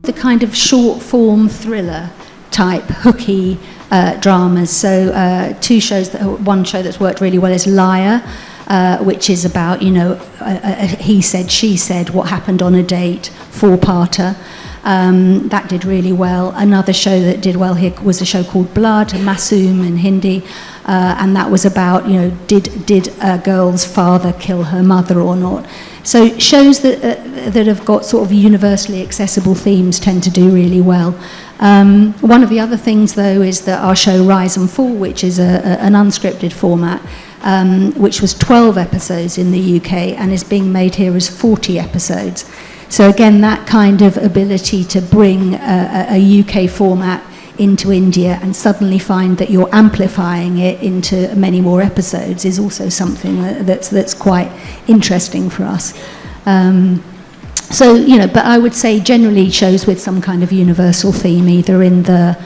the kind of short form thriller type hooky dramas. So one show that's worked really well is Liar, which is about, he said, she said, what happened on a date, four-parter. That did really well. Another show that did well here was a show called Blood, Masoom in Hindi, and that was about, did a girl's father kill her mother or not? So shows that have got sort of universally accessible themes tend to do really well. One of the other things, though, is that our show Rise and Fall, which is an unscripted format, which was 12 episodes in the UK and is being made here as 40 episodes. So again, that kind of ability to bring a UK format into India and suddenly find that you're amplifying it into many more episodes is also something that's quite interesting for us. But I would say generally shows with some kind of universal theme, either in the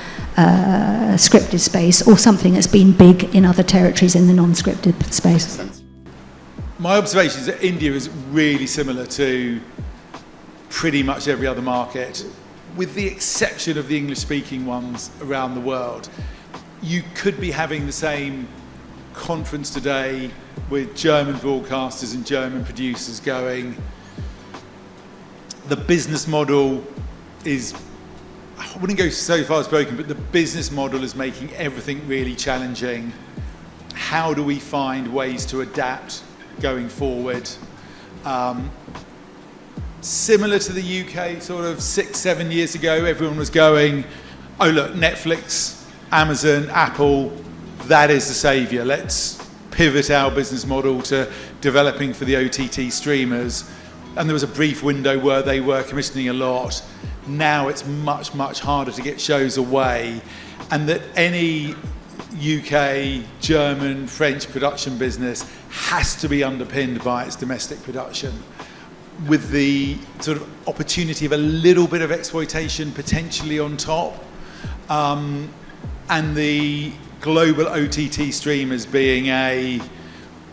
scripted space or something that's been big in other territories in the non-scripted space. My observation is that India is really similar to pretty much every other market, with the exception of the English-speaking ones around the world. You could be having the same conference today with German broadcasters and German producers going, the business model is, I wouldn't go so far as broken, but the business model is making everything really challenging. How do we find ways to adapt going forward? Similar to the UK, sort of 6-7 years ago, everyone was going, oh look, Netflix, Amazon, Apple, that is the saviour. Let's pivot our business model to developing for the OTT streamers. And there was a brief window where they were commissioning a lot. Now it's much, much harder to get shows away. And that any UK, German, French production business has to be underpinned by its domestic production, with the sort of opportunity of a little bit of exploitation potentially on top, and the global OTT streamers being a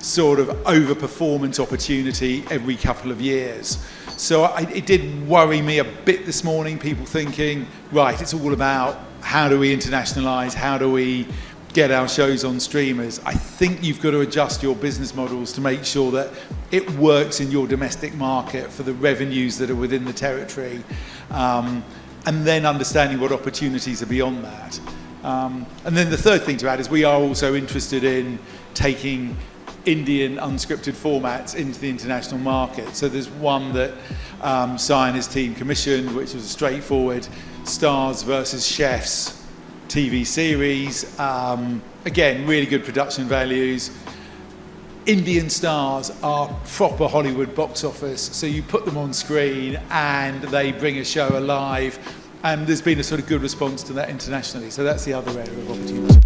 sort of overperformance opportunity every couple of years. So it did worry me a bit this morning, people thinking, right, it's all about how do we internationalise, how do we get our shows on streamers. I think you've got to adjust your business models to make sure that it works in your domestic market for the revenues that are within the territory, and then understanding what opportunities are beyond that. And then the third thing to add is we are also interested in taking Indian unscripted formats into the international market. So there's one that Zein and his team commissioned, which was a straightforward stars versus chefs TV series. Again, really good production values. Indian stars are proper Hollywood box office, so you put them on screen and they bring a show alive, and there's been a sort of good response to that internationally. So that's the other area of opportunity.